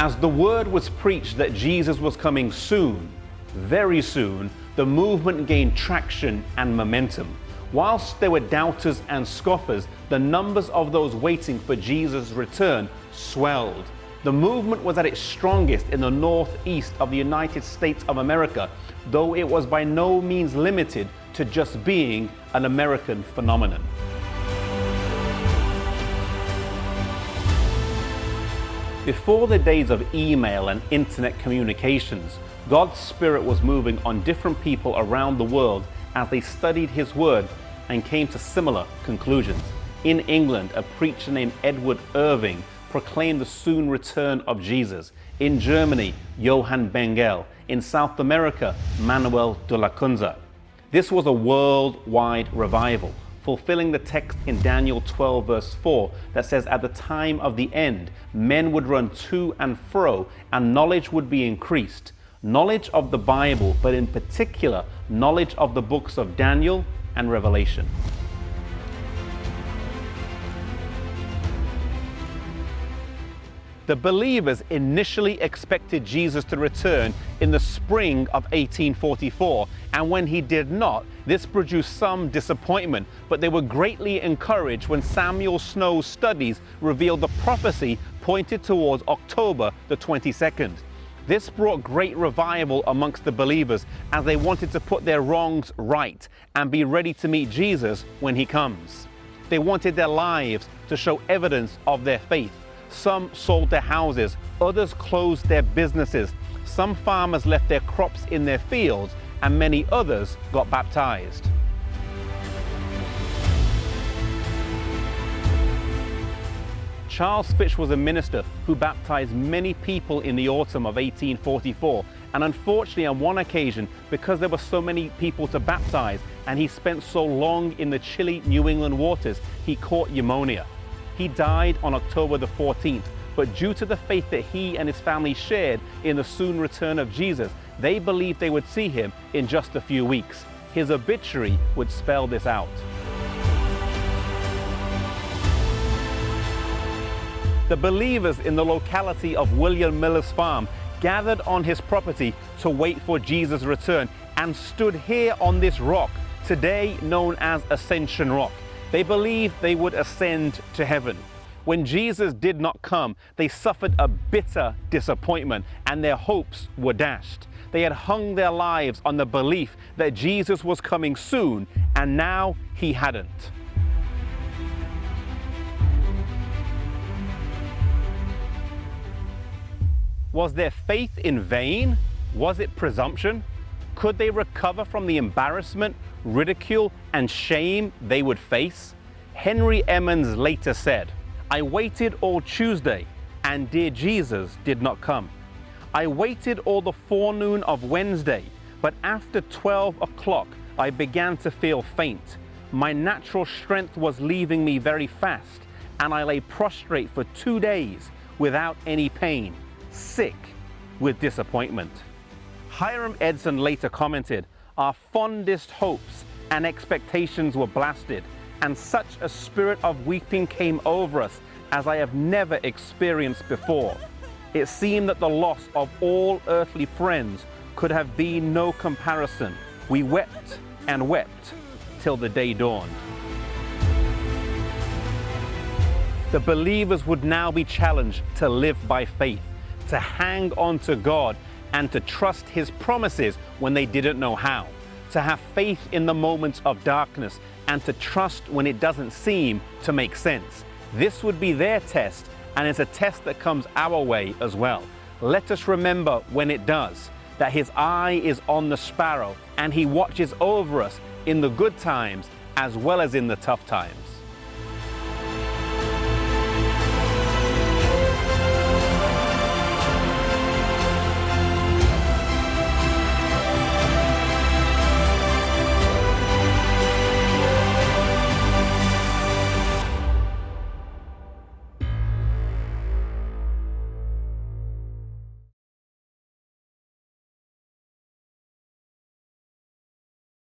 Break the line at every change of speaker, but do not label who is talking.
As the word was preached that Jesus was coming soon, very soon, the movement gained traction and momentum. Whilst there were doubters and scoffers, the numbers of those waiting for Jesus' return swelled. The movement was at its strongest in the northeast of the United States of America, though it was by no means limited to just being an American phenomenon. Before the days of email and internet communications, God's Spirit was moving on different people around the world as they studied His Word and came to similar conclusions. In England, a preacher named Edward Irving proclaimed the soon return of Jesus. In Germany, Johann Bengel. In South America, Manuel de la Cunza. This was a worldwide revival, fulfilling the text in Daniel 12 verse 4 that says, at the time of the end, men would run to and fro and knowledge would be increased. Knowledge of the Bible, but in particular, knowledge of the books of Daniel and Revelation. The believers initially expected Jesus to return in the spring of 1844, and when he did not, this produced some disappointment, but they were greatly encouraged when Samuel Snow's studies revealed the prophecy pointed towards October the 22nd. This brought great revival amongst the believers as they wanted to put their wrongs right and be ready to meet Jesus when he comes. They wanted their lives to show evidence of their faith. Some sold their houses, others closed their businesses. Some farmers left their crops in their fields, and many others got baptized. Charles Fitch was a minister who baptized many people in the autumn of 1844, and unfortunately on one occasion, because there were so many people to baptize and he spent so long in the chilly New England waters, he caught pneumonia. He died on October the 14th, but due to the faith that he and his family shared in the soon return of Jesus, they believed they would see him in just a few weeks. His obituary would spell this out. The believers in the locality of William Miller's farm gathered on his property to wait for Jesus' return and stood here on this rock, today known as Ascension Rock. They believed they would ascend to heaven. When Jesus did not come, they suffered a bitter disappointment and their hopes were dashed. They had hung their lives on the belief that Jesus was coming soon, and now he hadn't. Was their faith in vain? Was it presumption? Could they recover from the embarrassment, ridicule, and shame they would face? Henry Emmons later said, "I waited all Tuesday, and dear Jesus did not come. I waited all the forenoon of Wednesday, but after 12 o'clock I began to feel faint. My natural strength was leaving me very fast, and I lay prostrate for 2 days without any pain, sick with disappointment." Hiram Edson later commented, "Our fondest hopes and expectations were blasted, and such a spirit of weeping came over us as I have never experienced before. It seemed that the loss of all earthly friends could have been no comparison. We wept and wept till the day dawned." The believers would now be challenged to live by faith, to hang on to God, and to trust His promises when they didn't know how, to have faith in the moments of darkness, and to trust when it doesn't seem to make sense. This would be their test, and it's a test that comes our way as well. Let us remember when it does, that His eye is on the sparrow, and He watches over us in the good times as well as in the tough times.